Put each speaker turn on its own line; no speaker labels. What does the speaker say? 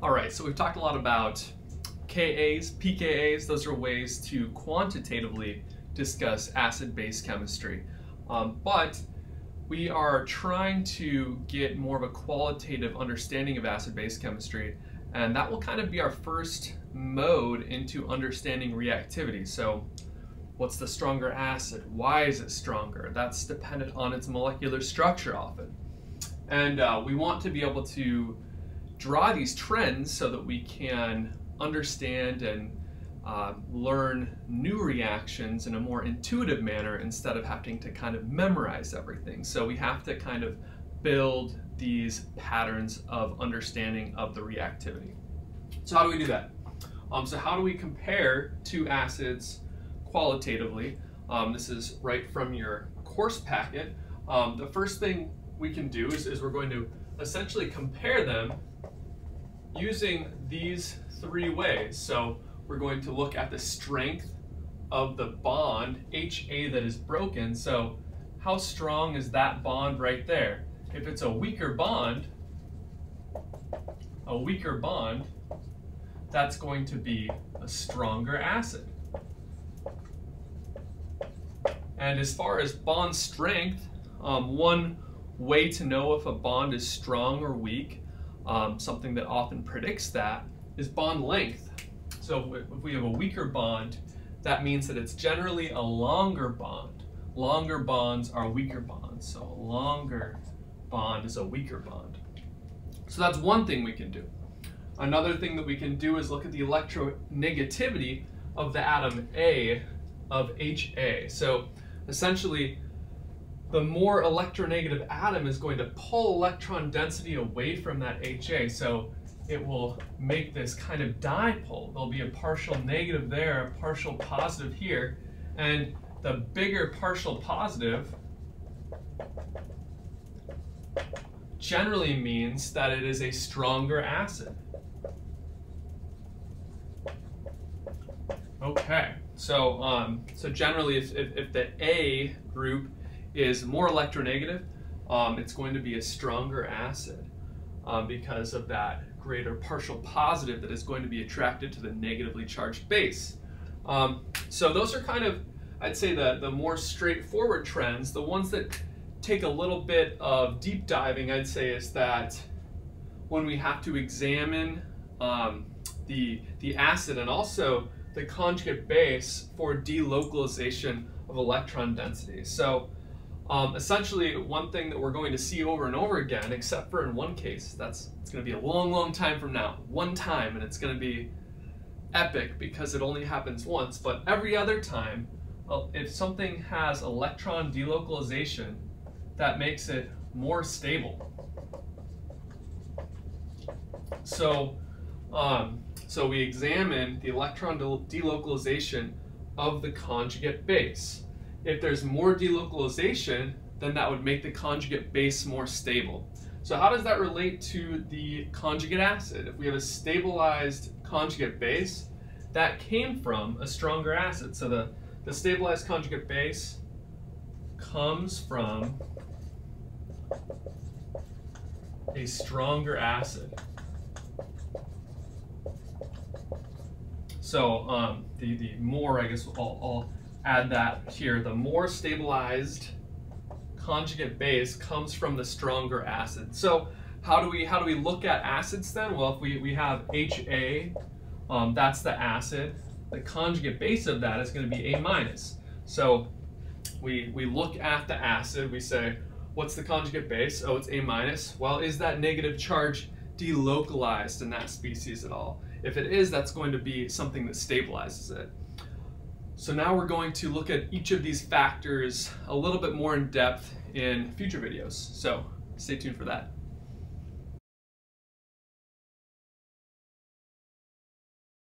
All right, so we've talked a lot about KAs, pKas. Those are ways to quantitatively discuss acid-base chemistry. But we are trying to get more of a qualitative understanding of acid-base chemistry, and that will kind of be our first mode into understanding reactivity. So what's the stronger acid? Why is it stronger? That's dependent on its molecular structure often. And we want to be able to draw these trends so that we can understand and learn new reactions in a more intuitive manner instead of having to kind of memorize everything. So we have to kind of build these patterns of understanding of the reactivity. So how do we do that? So how do we compare two acids qualitatively? This is right from your course packet. The first thing we can do is we're going to essentially compare them using these three ways. So we're going to look at the strength of the bond, HA, that is broken. So how strong is that bond right there? If it's a weaker bond, that's going to be a stronger acid. And as far as bond strength, one way to know if a bond is strong or weak, something that often predicts that, is bond length. So if we have a weaker bond, that means that it's generally a longer bond. Longer bonds are weaker bonds, so a longer bond is a weaker bond. So that's one thing we can do. Another thing that we can do is look at the electronegativity of the atom A of HA. So essentially, the more electronegative atom is going to pull electron density away from that HA. So it will make this kind of dipole. There'll be a partial negative there, a partial positive here, and the bigger partial positive generally means that it is a stronger acid. Okay, so generally if the A group is more electronegative, it's going to be a stronger acid because of that greater partial positive that is going to be attracted to the negatively charged base. So those are kind of, I'd say, the more straightforward trends. The ones that take a little bit of deep diving, I'd say, is that when we have to examine the acid and also the conjugate base for delocalization of electron density. So essentially, one thing that we're going to see over and over again, except for in one case, it's going to be a long, long time from now, one time, and it's going to be epic because it only happens once, but every other time, if something has electron delocalization, that makes it more stable. So, so we examine the electron delocalization of the conjugate base. If there's more delocalization, then that would make the conjugate base more stable. So how does that relate to the conjugate acid? If we have a stabilized conjugate base, that came from a stronger acid. So the stabilized conjugate base comes from a stronger acid. So the more, I guess I'll add that here, the more stabilized conjugate base comes from the stronger acid. So how do we look at acids then? Well, if we have HA, that's the acid. The conjugate base of that is going to be A-. So we look at the acid, we say, what's the conjugate base? Oh, it's A-. Well, is that negative charge delocalized in that species at all? If it is, that's going to be something that stabilizes it. So now we're going to look at each of these factors a little bit more in depth in future videos. So stay tuned for that.